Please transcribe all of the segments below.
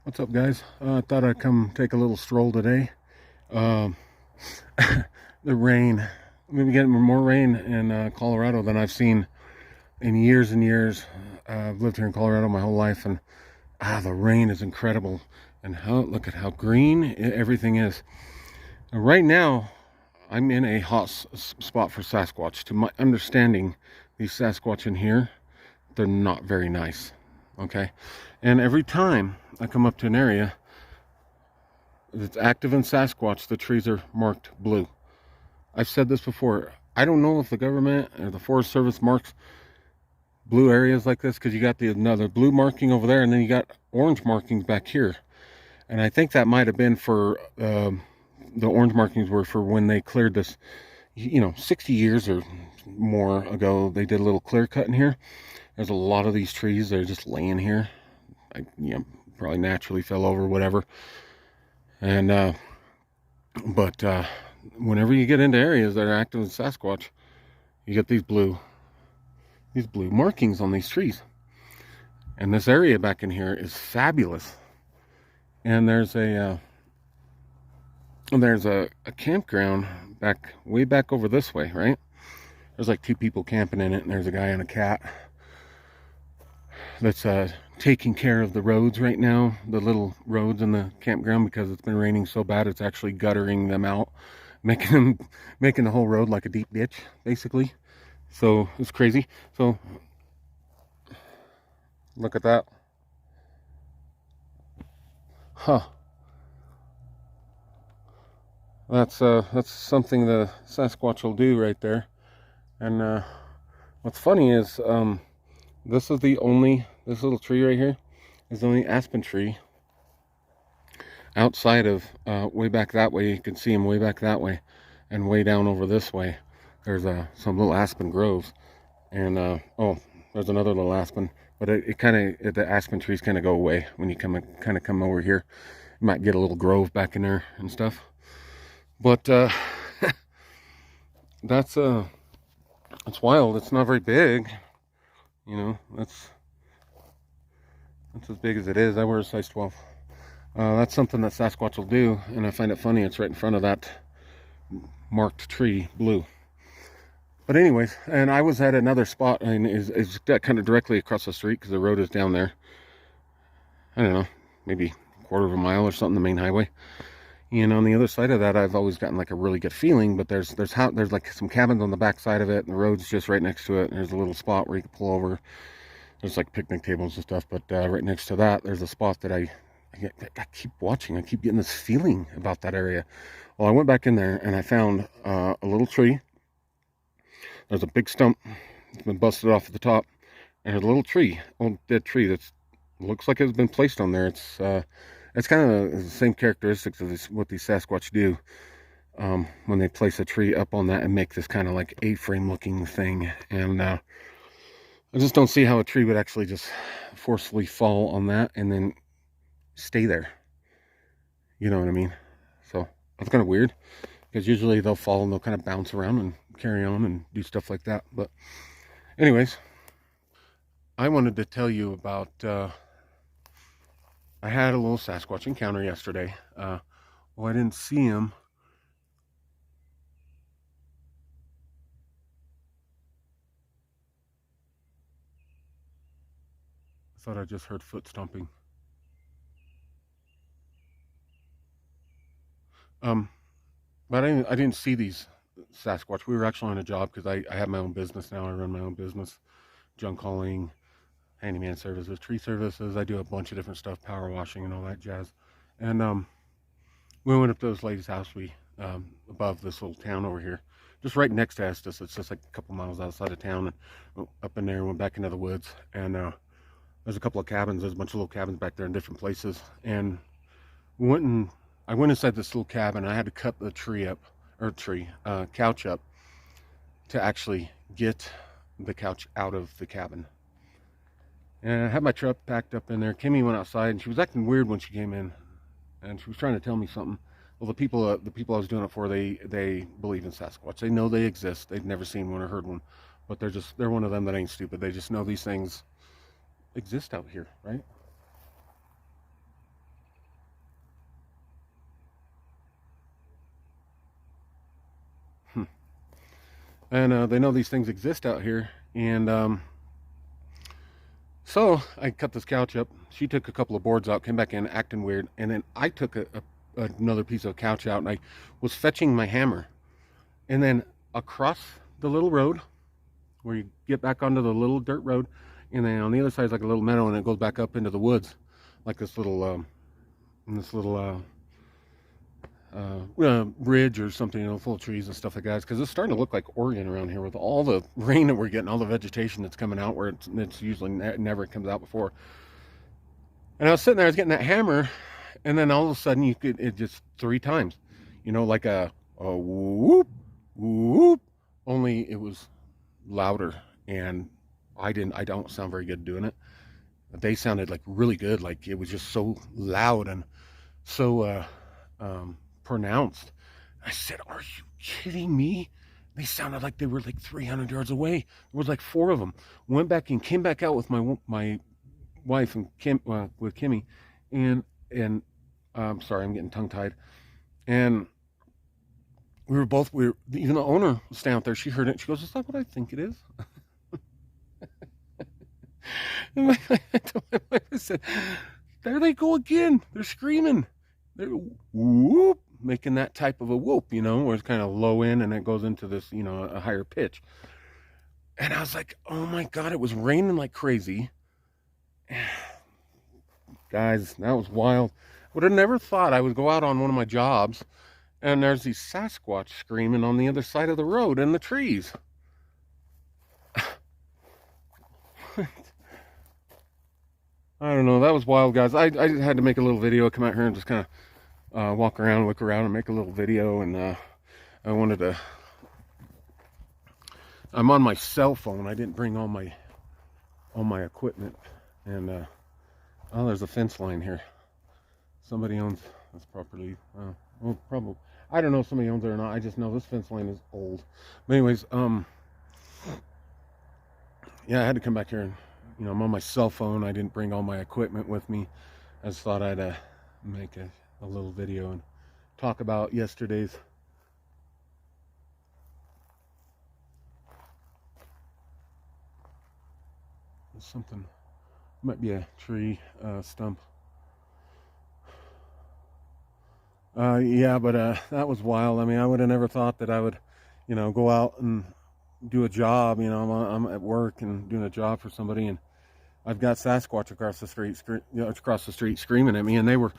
What's up, guys? I thought I'd come take a little stroll today. Um, the rain, we've been getting more rain in Colorado than I've seen in years and years. I've lived here in Colorado my whole life, and the rain is incredible. And look at how green everything is. And right now, I'm in a hot spot for Sasquatch. To my understanding, these Sasquatch in here, they're not very nice. Okay, and every time I come up to an area that's active in Sasquatch, the trees are marked blue. I've said this before. I don't know if the government or the Forest Service marks blue areas like this, because you got another blue marking over there, and then you got orange markings back here. And I think that might have been for the orange markings were for when they cleared this, 60 years or more ago. They did a little clear cut in here. There's a lot of these trees. They're just laying here. Probably naturally fell over, whatever. And but whenever you get into areas that are active in Sasquatch, you get these blue markings on these trees. And this area back in here is fabulous. And there's a campground way back over this way, right? There's like two people camping in it, and there's a guy and a cat that's taking care of the roads right now, the little roads in the campground, because it's been raining so bad it's actually guttering them out, making the whole road like a deep ditch, basically. So it's crazy. So look at that. That's something the Sasquatch will do right there. And what's funny is this little tree right here is the only aspen tree outside of way back that way. You can see them way back that way, and way down over this way there's some little aspen groves. And there's another little aspen, but the aspen trees kind of go away when you come over here. You might get a little grove back in there and stuff. But that's wild. It's not very big, that's as big as it is. I wear a size 12. That's something that Sasquatch will do, and I find it funny. It's right in front of that marked tree, blue. But anyways, and I was at another spot, and it's kind of directly across the street, because the road is down there. I don't know, maybe a quarter of a mile or something, the main highway. And on the other side of that, I've always gotten like a really good feeling. But there's like some cabins on the back side of it, and the road's just right next to it. And there's a little spot where you can pull over. There's like picnic tables and stuff. But right next to that, there's a spot that I keep watching. I keep getting this feeling about that area. Well, I went back in there, and I found a little tree. There's a big stump. It's been busted off at the top. And there's a little tree, old dead tree, that looks like it's been placed on there. It's kind of the same characteristics of what these Sasquatch do when they place a tree up on that and make this kind of like A-frame looking thing. And I just don't see how a tree would actually just forcefully fall on that and then stay there. You know what I mean? So that's kind of weird, because usually they'll fall and they'll kind of bounce around and carry on and do stuff like that. But anyways, I wanted to tell you about I had a little Sasquatch encounter yesterday. I didn't see him. I thought I just heard foot stomping. But I didn't see these Sasquatch. We were actually on a job, because I have my own business now. I run my own business, junk hauling, handyman services, tree services. I do a bunch of different stuff, power washing and all that jazz. And we went up to this lady's house, above this little town over here, just right next to Estes. It's just like a couple miles outside of town. And up in there, went back into the woods, and there's a couple of cabins. There's a bunch of little cabins back there in different places. And I went inside this little cabin. I had to cut the couch up to actually get the couch out of the cabin. And I had my truck packed up in there. Kimmy went outside, and she was acting weird when she came in, and she was trying to tell me something. Well, the people I was doing it for, they believe in Sasquatch. They know they exist. They've never seen one or heard one, but they're one of them that ain't stupid. They just know these things exist out here, right? and they know these things exist out here. And so I cut this couch up. She took a couple of boards out, came back in acting weird, and then I took another piece of couch out, and I was fetching my hammer. And then across the little road, where you get back onto the little dirt road, and then on the other side is like a little meadow, and it goes back up into the woods, like this little ridge or something, you know, full of trees and stuff like that. Because it's starting to look like Oregon around here with all the rain that we're getting, all the vegetation that's coming out where it's usually never comes out before. And I was sitting there, I was getting that hammer, and then all of a sudden it just 3 times, you know, like a whoop, whoop, only it was louder, and I don't sound very good doing it. They sounded like really good, like it was just so loud and so pronounced. I said, "Are you kidding me?" They sounded like they were like 300 yards away. There was like 4 of them. Went back and came back out with my wife and with Kimmy, and sorry, I'm getting tongue tied. And we were even the owner was standing out there. She heard it. She goes, "Is that what I think it is?" And I told my wife, I said, "There they go again. They're screaming. They're whoop, making that type of a whoop, you know, where it's kind of low in and it goes into this, you know, a higher pitch." And I was like, "Oh my God, it was raining like crazy." Guys, that was wild. Would have never thought I would go out on one of my jobs and there's these Sasquatch screaming on the other side of the road in the trees. I don't know. That was wild, guys. I had to make a little video, come out here and just kind of walk around, look around, and make a little video. And I wanted to. I'm on my cell phone. I didn't bring all my equipment. And oh, there's a fence line here. Somebody owns this property. Well, probably. I don't know if somebody owns it or not. I just know this fence line is old. But anyways, yeah, I had to come back here and. You know, I'm on my cell phone. I didn't bring all my equipment with me. I just thought I'd make a little video and talk about yesterday's something. Might be a tree stump. Yeah, but that was wild. I mean, I would have never thought that I would, you know, go out and do a job. You know, I'm at work and doing a job for somebody, and I've got Sasquatch across the street screaming at me, and they were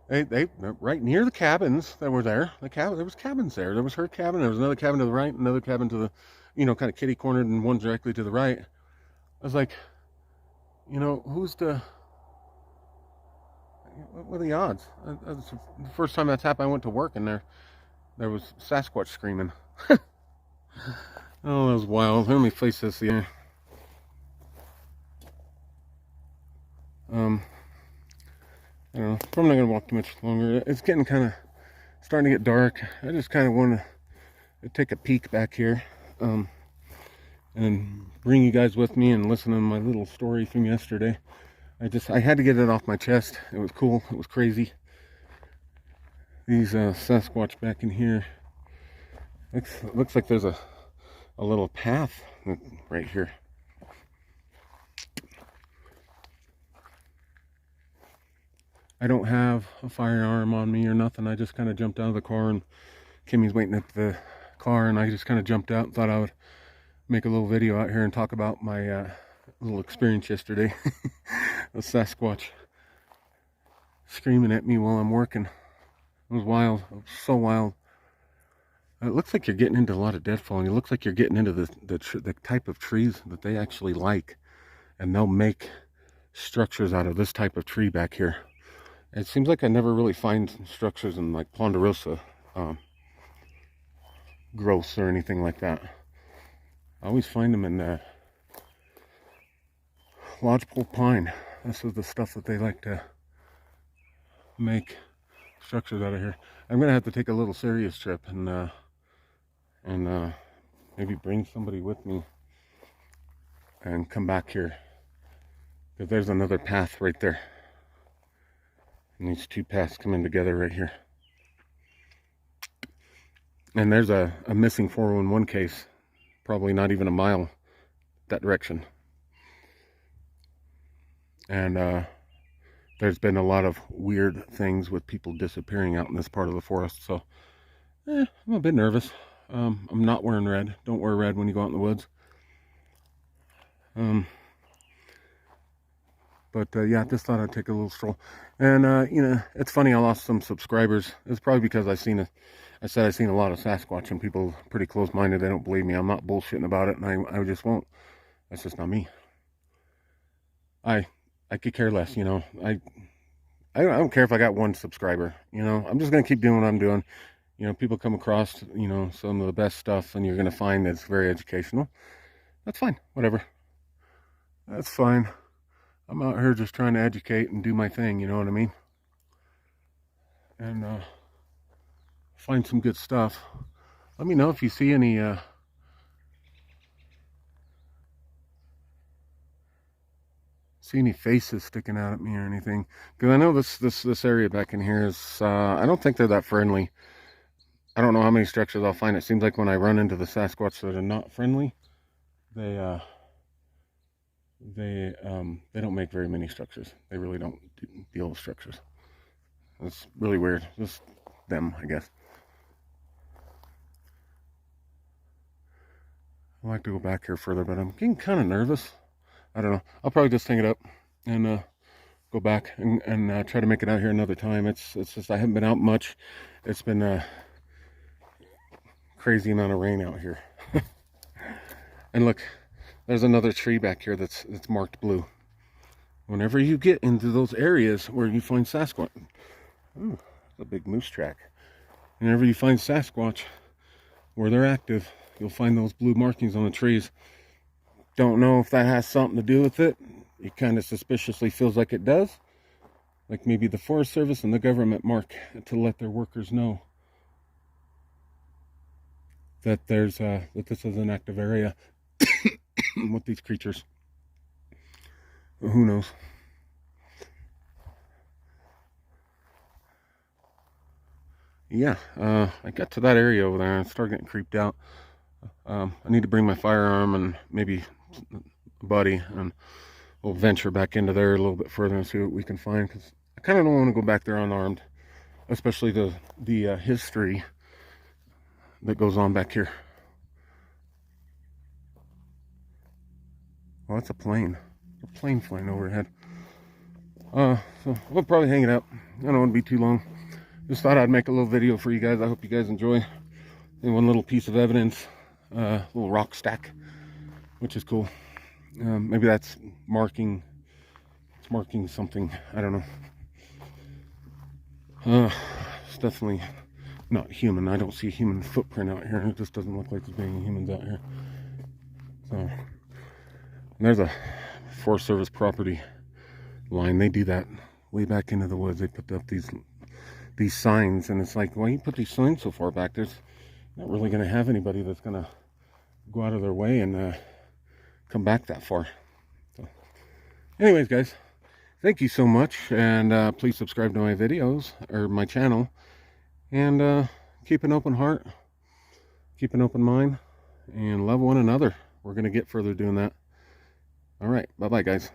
right near the cabins that were there. There was cabins there. There was her cabin. There was another cabin to the right, another cabin to the, you know, kind of kitty cornered, and one directly to the right. I was like, you know, what are the odds? The first time that's happened, I went to work, and there was Sasquatch screaming. Oh, that was wild. Let me face this here. I don't know. I'm not gonna walk too much longer. It's getting kind of starting to get dark. I just kind of want to take a peek back here, and bring you guys with me and listen to my little story from yesterday. I had to get it off my chest. It was cool. It was crazy. These Sasquatch back in here. Looks like there's a little path right here. I don't have a firearm on me or nothing. I just kind of jumped out of the car, and Kimmy's waiting at the car, and I just kind of jumped out and thought I would make a little video out here and talk about my little experience yesterday. A Sasquatch screaming at me while I'm working. It was wild. It was so wild. It looks like you're getting into a lot of deadfall, and it looks like you're getting into the type of trees that they actually like, and they'll make structures out of this type of tree back here. It seems like I never really find structures in like ponderosa growths or anything like that. I always find them in lodgepole pine. This is the stuff that they like to make structures out of here. I'm gonna have to take a little serious trip and maybe bring somebody with me and come back here, because there's another path right there. And these two paths come in together right here. And there's a missing 411 case probably not even a mile that direction. And there's been a lot of weird things with people disappearing out in this part of the forest. So I'm a bit nervous. I'm not wearing red. Don't wear red when you go out in the woods. But yeah, just thought I'd take a little stroll. And you know, it's funny, I lost some subscribers. It's probably because I said I seen a lot of Sasquatch, and people pretty close-minded. They don't believe me. I'm not bullshitting about it, and I just won't. That's just not me. I could care less, you know. I don't care if I got 1 subscriber, you know. I'm just gonna keep doing what I'm doing. You know, people come across, you know, some of the best stuff, and you're gonna find that it's very educational. That's fine. Whatever. That's fine. I'm out here just trying to educate and do my thing, you know what I mean? And find some good stuff. Let me know if you see any faces sticking out at me or anything. Because I know this area back in here is I don't think they're that friendly. I don't know how many structures I'll find. It seems like when I run into the Sasquatch that are not friendly, they don't make very many structures. They really don't deal with structures. It's really weird. Just them, I guess. I'd like to go back here further, but I'm getting kind of nervous. I don't know. I'll probably just hang it up and go back and try to make it out here another time. It's just I haven't been out much. It's been a crazy amount of rain out here. And look, there's another tree back here that's marked blue. Whenever you get into those areas where you find Sasquatch, ooh, a big moose track. Whenever you find Sasquatch where they're active, you'll find those blue markings on the trees. Don't know if that has something to do with it. It kind of suspiciously feels like it does. Like maybe the Forest Service and the government mark to let their workers know that there's that this is an active area with these creatures. But who knows? Yeah, I got to that area over there and started getting creeped out. I need to bring my firearm and maybe a buddy, and we'll venture back into there a little bit further and see what we can find, because I kind of don't want to go back there unarmed, especially the history that goes on back here. Well, that's a plane. A plane flying overhead. So we'll probably hang it up. I don't want to be too long. Just thought I'd make a little video for you guys. I hope you guys enjoy. And one little piece of evidence, little rock stack, which is cool. Maybe that's marking. It's marking something. I don't know. It's definitely not human. I don't see a human footprint out here. It just doesn't look like there's any humans out here. So there's a Forest Service property line. They do that way back into the woods. They put up these signs, and it's like, why you put these signs so far back? There's not really going to have anybody that's going to go out of their way and come back that far. So anyways, guys, thank you so much, and please subscribe to my videos or my channel, and keep an open heart, keep an open mind, and love one another. We're going to get further doing that. All right, bye bye, guys.